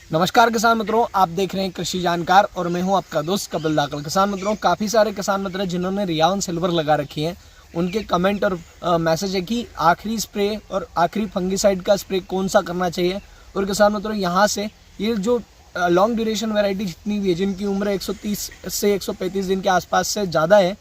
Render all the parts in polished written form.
नमस्कार किसान मित्रों, आप देख रहे हैं कृषि जानकार और मैं हूं आपका दोस्त कपिल दाकल। किसान मित्रों, काफ़ी सारे किसान मित्र जिन्होंने रियान सिल्वर लगा रखी है, उनके कमेंट और मैसेज है कि आखिरी स्प्रे और आखिरी फंगीसाइड का स्प्रे कौन सा करना चाहिए। और किसान मित्रों, यहाँ से ये जो लॉन्ग ड्यूरेशन वैरायटी जितनी भी है, जिनकी उम्र 130 से 135 दिन के आसपास से ज़्यादा है,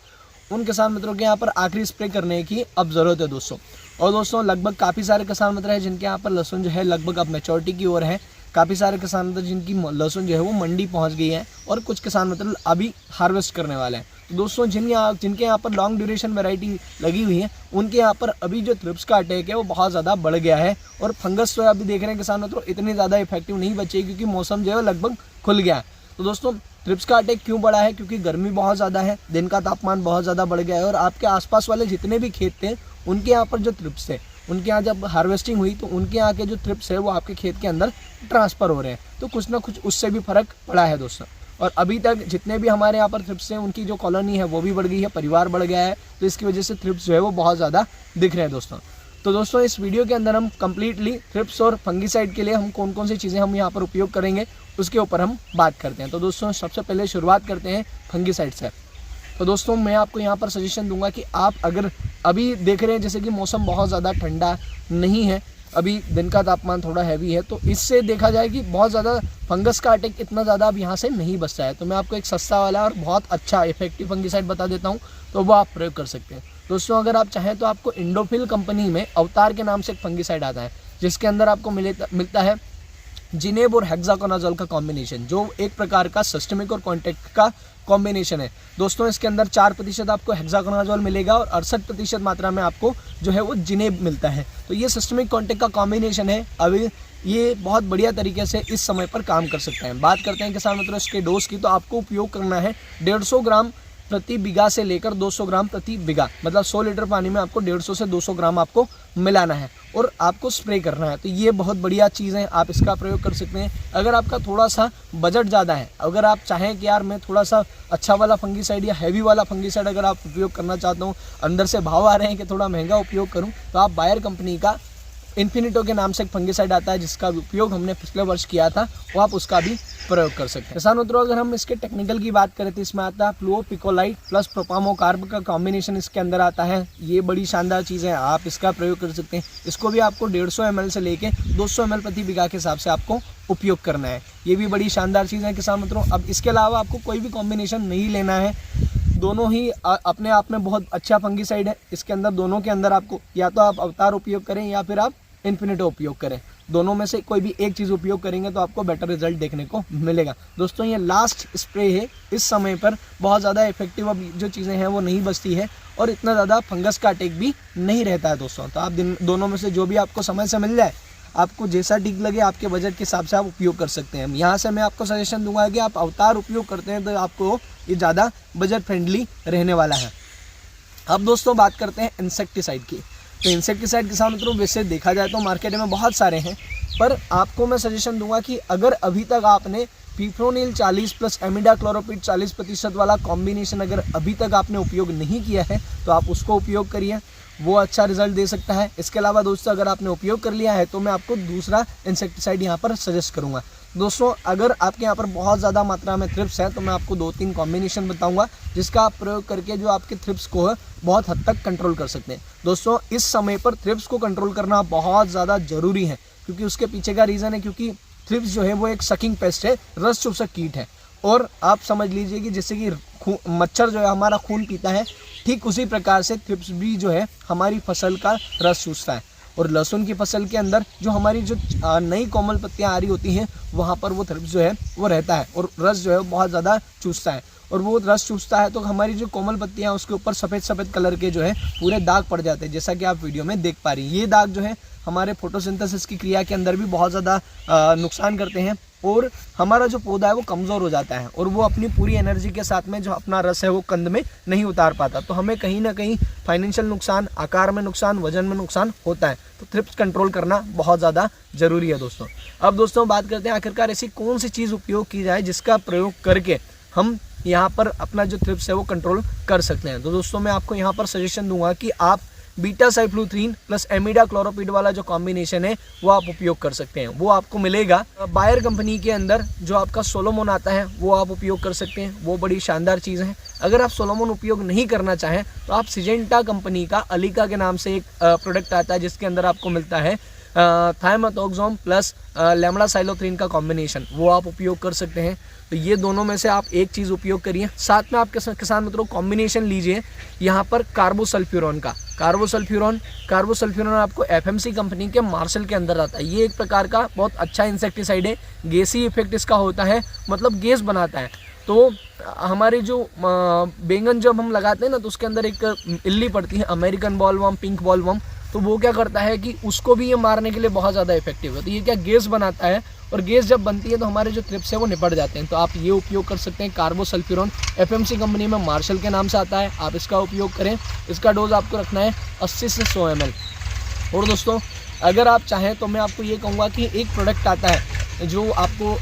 उन किसान मित्रों के यहाँ पर आखिरी स्प्रे करने की अब ज़रूरत है दोस्तों। और दोस्तों, लगभग काफ़ी सारे किसान मित्र हैं जिनके यहाँ पर लहसुन जो है लगभग अब मैच्योरिटी की ओर है। काफ़ी सारे किसान मित्र जिनकी लहसुन जो है वो मंडी पहुंच गई है और कुछ किसान मित्र अभी हार्वेस्ट करने वाले हैं। तो दोस्तों, जिनके यहाँ पर लॉन्ग ड्यूरेशन वैरायटी लगी हुई है, उनके यहाँ पर अभी जो थ्रिप्स का अटैक है वो बहुत ज़्यादा बढ़ गया है। और फंगस तो अभी देख रहे हैं किसान मित्रों इतनी ज़्यादा इफेक्टिव नहीं बची क्योंकि मौसम जो है लगभग खुल गया है। तो दोस्तों, थ्रिप्स का अटैक क्यों बढ़ा है? क्योंकि गर्मी बहुत ज़्यादा है, दिन का तापमान बहुत ज़्यादा बढ़ गया है और आपके आसपास वाले जितने भी खेत थे उनके यहाँ पर जो थ्रिप्स थे, उनके यहाँ जब हार्वेस्टिंग हुई तो उनके यहाँ के जो थ्रिप्स है वो आपके खेत के अंदर ट्रांसफ़र हो रहे हैं। तो कुछ ना कुछ उससे भी फ़र्क पड़ा है दोस्तों। और अभी तक जितने भी हमारे यहाँ पर थ्रिप्स हैं उनकी जो कॉलोनी है वो भी बढ़ गई है, परिवार बढ़ गया है। तो इसकी वजह से थ्रिप्स जो है वो बहुत ज़्यादा दिख रहे हैं दोस्तों। तो दोस्तों, इस वीडियो के अंदर हम कम्प्लीटली थ्रिप्स और फंगीसाइड के लिए हम कौन कौन सी चीज़ें हम यहाँ पर उपयोग करेंगे उसके ऊपर हम बात करते हैं। तो दोस्तों, सबसे पहले शुरुआत करते हैं फंगीसाइड से। तो दोस्तों, मैं आपको यहाँ पर सजेशन दूंगा कि आप अगर अभी देख रहे हैं जैसे कि मौसम बहुत ज़्यादा ठंडा नहीं है, अभी दिन का तापमान थोड़ा हैवी है, तो इससे देखा जाए कि बहुत ज़्यादा फंगस का अटैक इतना ज़्यादा अब यहाँ से नहीं बचता है। तो मैं आपको एक सस्ता वाला और बहुत अच्छा इफेक्टिव फंगीसाइड बता देता हूँ, तो वो आप प्रयोग कर सकते हैं। दोस्तों, अगर आप चाहें तो आपको इंडोफिल कंपनी में अवतार के नाम से एक फंगीसाइड आता है, जिसके अंदर आपको मिलता है जिनेब और हेक्साकोनाजोल का कॉम्बिनेशन, जो एक प्रकार का सिस्टमिक और कॉन्टैक्ट का कॉम्बिनेशन है। दोस्तों, इसके अंदर 4% आपको हेक्साकोनाजोल मिलेगा और 68% मात्रा में आपको जो है वो जिनेब मिलता है। तो ये सिस्टमिक कॉन्टैक्ट का कॉम्बिनेशन है, अभी ये बहुत बढ़िया तरीके से इस समय पर काम कर सकते हैं। बात करते हैं किसान मित्रों इसके डोज की, तो आपको उपयोग करना है 150 ग्राम प्रति बीघा से लेकर 200 ग्राम प्रति बीघा, मतलब 100 लीटर पानी में आपको 150 से 200 ग्राम आपको मिलाना है और आपको स्प्रे करना है। तो ये बहुत बढ़िया चीज़ है, आप इसका प्रयोग कर सकते हैं। अगर आपका थोड़ा सा बजट ज़्यादा है, अगर आप चाहें कि यार मैं थोड़ा सा अच्छा वाला फंगीसाइड या हैवी वाला फंगीसाइड अगर आप उपयोग करना चाहते हो, अंदर से भाव आ रहे हैं कि थोड़ा महंगा उपयोग करूँ, तो आप बायर कंपनी का इन्फिनिटो के नाम से एक फंगीसाइड आता है जिसका उपयोग हमने पिछले वर्ष किया था, वो आप उसका भी प्रयोग कर सकते हैं। किसान मित्रों, अगर हम इसके टेक्निकल की बात करें तो इसमें आता है फ्लुओपिकोलाइट प्लस प्रोपामोकार्ब का कॉम्बिनेशन इसके अंदर आता है। ये बड़ी शानदार चीज़ है, आप इसका प्रयोग कर सकते हैं। इसको भी आपको 150 ml से लेके 200 ml प्रति बीघा के हिसाब से आपको उपयोग करना है। ये भी बड़ी शानदार चीज़ है किसान मित्रों। अब इसके अलावा आपको कोई भी कॉम्बिनेशन नहीं लेना है, दोनों ही अपने आप में बहुत अच्छा फंगीसाइड है। इसके अंदर दोनों के अंदर आपको या तो आप अवतार उपयोग करें या फिर आप इन्फिनिटो उपयोग करें, दोनों में से कोई भी एक चीज़ उपयोग करेंगे तो आपको बेटर रिजल्ट देखने को मिलेगा। दोस्तों, ये लास्ट स्प्रे है, इस समय पर बहुत ज़्यादा इफेक्टिव अब जो चीज़ें हैं वो नहीं बचती है और इतना ज़्यादा फंगस का अटैक भी नहीं रहता है दोस्तों। तो आप दोनों में से जो भी आपको समय से मिल जाए, आपको जैसा ठीक लगे आपके बजट के हिसाब से आप उपयोग कर सकते हैं। यहाँ से मैं आपको सजेशन दूंगा कि आप अवतार उपयोग करते हैं तो आपको ये ज़्यादा बजट फ्रेंडली रहने वाला है। अब दोस्तों, बात करते हैं इंसेक्टिसाइड की। तो इंसेक्टिसाइड किसान मित्रों वैसे देखा जाए तो मार्केट में बहुत सारे हैं, पर आपको मैं सजेशन दूंगा कि अगर अभी तक आपने पिप्रोनिल 40 प्लस एमिडाक्लोरोपिड 40% वाला कॉम्बिनेशन अगर अभी तक आपने उपयोग नहीं किया है तो आप उसको उपयोग करिए, वो अच्छा रिजल्ट दे सकता है। इसके अलावा दोस्तों, अगर आपने उपयोग कर लिया है तो मैं आपको दूसरा इंसेक्टिसाइड यहाँ पर सजेस्ट करूँगा। दोस्तों, अगर आपके यहाँ पर बहुत ज़्यादा मात्रा में थ्रिप्स है तो मैं आपको 2-3 कॉम्बिनेशन बताऊंगा जिसका आप प्रयोग करके जो आपके थ्रिप्स को है बहुत हद तक कंट्रोल कर सकते हैं। दोस्तों, इस समय पर थ्रिप्स को कंट्रोल करना बहुत ज़्यादा ज़रूरी है, क्योंकि उसके पीछे का रीज़न है क्योंकि थ्रिप्स जो है वो एक सकिंग पेस्ट है, रस चूसक कीट है। और आप समझ लीजिए कि जैसे कि मच्छर जो है हमारा खून पीता है, ठीक उसी प्रकार से थ्रिप्स भी जो है हमारी फसल का रस चूसता है। और लहसुन की फसल के अंदर जो हमारी जो नई कोमल पत्तियां आ रही होती हैं वहाँ पर वो थ्रिप्स जो है वो रहता है और रस जो है बहुत ज़्यादा चूसता है। और वो रस चूसता है तो हमारी जो कोमल पत्तियां उसके ऊपर सफ़ेद सफ़ेद कलर के जो है पूरे दाग पड़ जाते हैं, जैसा कि आप वीडियो में देख पा रही हैं। ये दाग जो है हमारे फोटोसिंथेसिस की क्रिया के अंदर भी बहुत ज़्यादा नुकसान करते हैं और हमारा जो पौधा है वो कमज़ोर हो जाता है और वो अपनी पूरी एनर्जी के साथ में जो अपना रस है वो कंद में नहीं उतार पाता। तो हमें कहीं ना कहीं फाइनेंशियल नुकसान, आकार में नुकसान, वजन में नुकसान होता है। तो थ्रिप्स कंट्रोल करना बहुत ज़्यादा ज़रूरी है दोस्तों। अब दोस्तों, बात करते हैं आखिरकार ऐसी कौन सी चीज़ उपयोग की जाए जिसका प्रयोग करके हम यहाँ पर अपना जो थ्रिप्स है वो कंट्रोल कर सकते हैं। तो दोस्तों, मैं आपको यहाँ पर सजेशन दूंगा कि आप बीटा साइक्लोथ्रीन प्लस एमिडा क्लोरोपिड वाला जो कॉम्बिनेशन है वो आप उपयोग कर सकते हैं। वो आपको मिलेगा बायर कंपनी के अंदर। जो आपका सोलोमोन आता है वो आप उपयोग कर सकते हैं, वो बड़ी शानदार चीज़ है। अगर आप सोलोमोन उपयोग नहीं करना चाहें तो आप सिजेंटा कंपनी का अलीका के नाम से एक प्रोडक्ट आता है जिसके अंदर आपको मिलता है थायमेथोक्सोम प्लस लैम्बडा साइलोथ्रीन का कॉम्बिनेशन, वो आप उपयोग कर सकते हैं। तो ये दोनों में से आप एक चीज़ उपयोग करिए। साथ में आप किसान मित्रों कॉम्बिनेशन लीजिए यहाँ पर कार्बोसल्फ्यूरॉन का। कार्बोसल्फ्यूरॉन आपको एफएमसी कंपनी के मार्शल के अंदर आता है। ये एक प्रकार का बहुत अच्छा इंसेक्टिसाइड है, गैसी इफेक्ट इसका होता है, मतलब गैस बनाता है। तो हमारे जो बैंगन जब हम लगाते हैं ना तो उसके अंदर एक इल्ली पड़ती है, अमेरिकन बॉलवर्म, पिंक बॉलवर्म, तो वो क्या करता है कि उसको भी ये मारने के लिए बहुत ज़्यादा इफेक्टिव है। तो ये क्या गैस बनाता है, और गैस जब बनती है तो हमारे जो थ्रिप्स है वो निपट जाते हैं। तो आप ये उपयोग कर सकते हैं कार्बोसल्फ्यूरॉन, एफएमसी कंपनी में मार्शल के नाम से आता है, आप इसका उपयोग करें। इसका डोज आपको रखना है 80 से 100 ml। और दोस्तों अगर आप चाहें तो मैं आपको ये कहूँगा कि एक प्रोडक्ट आता है जो आपको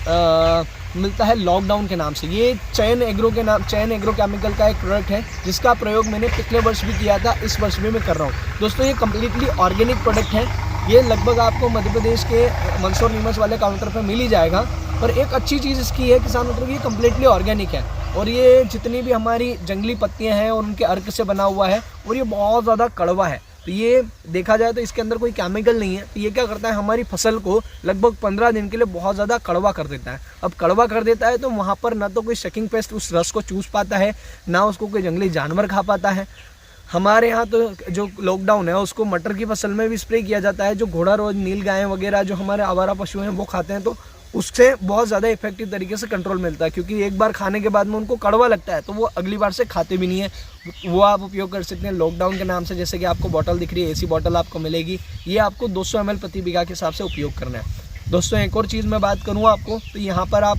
मिलता है लॉकडाउन के नाम से। ये चयन एग्रो केमिकल का एक प्रोडक्ट है जिसका प्रयोग मैंने पिछले वर्ष भी किया था, इस वर्ष भी मैं कर रहा हूँ। दोस्तों ये कम्प्लीटली ऑर्गेनिक प्रोडक्ट है। ये लगभग आपको मध्य प्रदेश के मंदसौर नीमच वाले काउंटर पर मिल ही जाएगा। पर एक अच्छी चीज़ इसकी है किसान मित्रों की, ये कम्प्लीटली ऑर्गेनिक है और ये जितनी भी हमारी जंगली पत्तियाँ हैं और उनके अर्क से बना हुआ है और ये बहुत ज़्यादा कड़वा है। तो ये देखा जाए तो इसके अंदर कोई केमिकल नहीं है। तो ये क्या करता है, हमारी फसल को लगभग 15 दिन के लिए बहुत ज़्यादा कड़वा कर देता है। अब कड़वा कर देता है तो वहाँ पर ना तो कोई शकिंग पेस्ट उस रस को चूस पाता है, ना उसको कोई जंगली जानवर खा पाता है। हमारे यहाँ तो जो लॉकडाउन है उसको मटर की फसल में भी स्प्रे किया जाता है। जो घोड़ा रोज, नील गाय वगैरह जो हमारे आवारा पशु हैं वो खाते हैं, तो उससे बहुत ज़्यादा इफेक्टिव तरीके से कंट्रोल मिलता है, क्योंकि एक बार खाने के बाद में उनको कड़वा लगता है तो वो अगली बार से खाते भी नहीं है। वो आप उपयोग कर सकते हैं लॉकडाउन के नाम से। जैसे कि आपको बॉटल दिख रही है, ऐसी बॉटल आपको मिलेगी। ये आपको 200 ml प्रति बीघा के हिसाब से उपयोग करना है। दोस्तों एक और चीज़ मैं बात करूँ आपको, तो यहाँ पर आप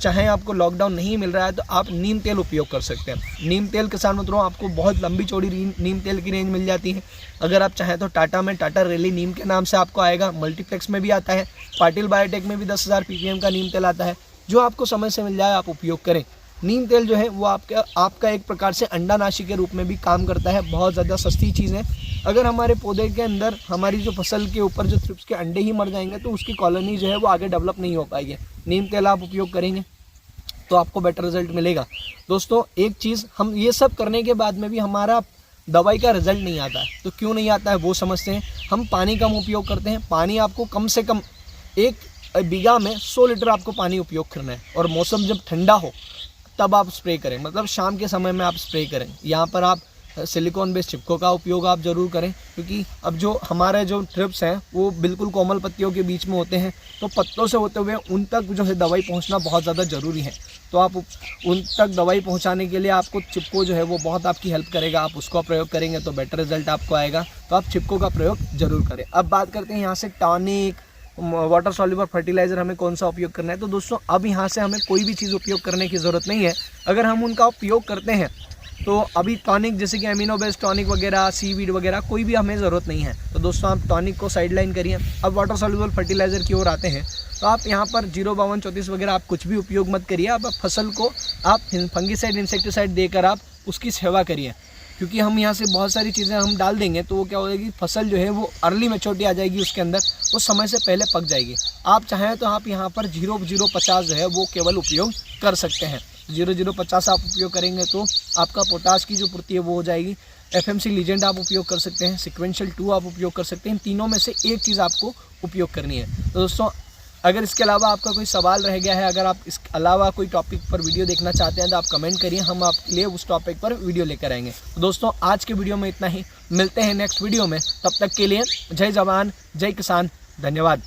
चाहे आपको लॉकडाउन नहीं मिल रहा है तो आप नीम तेल उपयोग कर सकते हैं। नीम तेल किसान मित्रों आपको बहुत लंबी चौड़ी नीम तेल की रेंज मिल जाती है। अगर आप चाहें तो टाटा में टाटा रैली नीम के नाम से आपको आएगा, मल्टीप्लेक्स में भी आता है, पाटिल बायोटेक में भी 10,000 ppm का नीम तेल आता है। जो आपको समय से मिल जाए आप उपयोग करें। नीम तेल जो है वो आपका एक प्रकार से अंडानाशी के रूप में भी काम करता है। बहुत ज़्यादा सस्ती चीज़ है। अगर हमारे पौधे के अंदर हमारी जो फसल के ऊपर जो थ्रिप्स के अंडे ही मर जाएंगे तो उसकी कॉलोनी जो है वो आगे डेवलप नहीं हो पाएगी। नीम तेल आप उपयोग करेंगे तो आपको बेटर रिजल्ट मिलेगा। दोस्तों एक चीज़, हम ये सब करने के बाद में भी हमारा दवाई का रिजल्ट नहीं आता है, तो क्यों नहीं आता है वो समझते हैं। हम पानी कम उपयोग करते हैं। पानी आपको कम से कम एक बीघा में 100 लीटर आपको पानी उपयोग करना है, और मौसम जब ठंडा हो तब आप स्प्रे करें, मतलब शाम के समय में आप स्प्रे करें। यहाँ पर आप सिलिकॉन बेस्ड चिपको का उपयोग आप ज़रूर करें, क्योंकि अब जो हमारे जो ट्रिप्स हैं वो बिल्कुल कोमल पत्तियों के बीच में होते हैं, तो पत्तों से होते हुए उन तक जो है दवाई पहुंचना बहुत ज़्यादा ज़रूरी है। तो आप उन तक दवाई पहुंचाने के लिए आपको चिपको जो है वो बहुत आपकी हेल्प करेगा। आप उसका प्रयोग करेंगे तो बेटर रिजल्ट आपको आएगा। तो आप चिपको का प्रयोग ज़रूर करें। अब बात करते हैं यहाँ से टॉनिक, वाटर सॉल्युबल फर्टिलाइज़र हमें कौन सा उपयोग करना है। तो दोस्तों अब यहाँ से हमें कोई भी चीज़ उपयोग करने की ज़रूरत नहीं है। अगर हम उनका उपयोग करते हैं तो अभी टॉनिक जैसे कि एमिनो बेस्ड टॉनिक वगैरह, सीवीड वगैरह कोई भी हमें ज़रूरत नहीं है। तो दोस्तों आप टॉनिक को साइडलाइन करिए। अब वाटर सॉल्युबल फर्टिलाइज़र की ओर आते हैं। तो आप यहाँ पर 05234 वगैरह आप कुछ भी उपयोग मत करिए। आप फसल को आप फंगीसाइड, इंसेक्टिसाइड देकर आप उसकी सेवा करिए, क्योंकि हम यहाँ से बहुत सारी चीज़ें हम डाल देंगे तो वो क्या हो जाएगी, फसल जो है वो अर्ली मैच्योरिटी आ जाएगी उसके अंदर, वो समय से पहले पक जाएगी। आप चाहें तो आप यहाँ पर 0050 जो है वो केवल उपयोग कर सकते हैं। 0050 आप उपयोग करेंगे तो आपका पोटास की जो पूर्ति है वो हो जाएगी। एफएमसी लीजेंड आप उपयोग कर सकते हैं, सिक्वेंशियल 2 आप उपयोग कर सकते हैं। तीनों में से एक चीज़ आपको उपयोग करनी है। तो दोस्तों अगर इसके अलावा आपका कोई सवाल रह गया है, अगर आप इसके अलावा कोई टॉपिक पर वीडियो देखना चाहते हैं तो आप कमेंट करिए, हम आपके लिए उस टॉपिक पर वीडियो लेकर आएंगे। तो दोस्तों आज के वीडियो में इतना ही, मिलते हैं नेक्स्ट वीडियो में। तब तक के लिए जय जवान, जय किसान, धन्यवाद।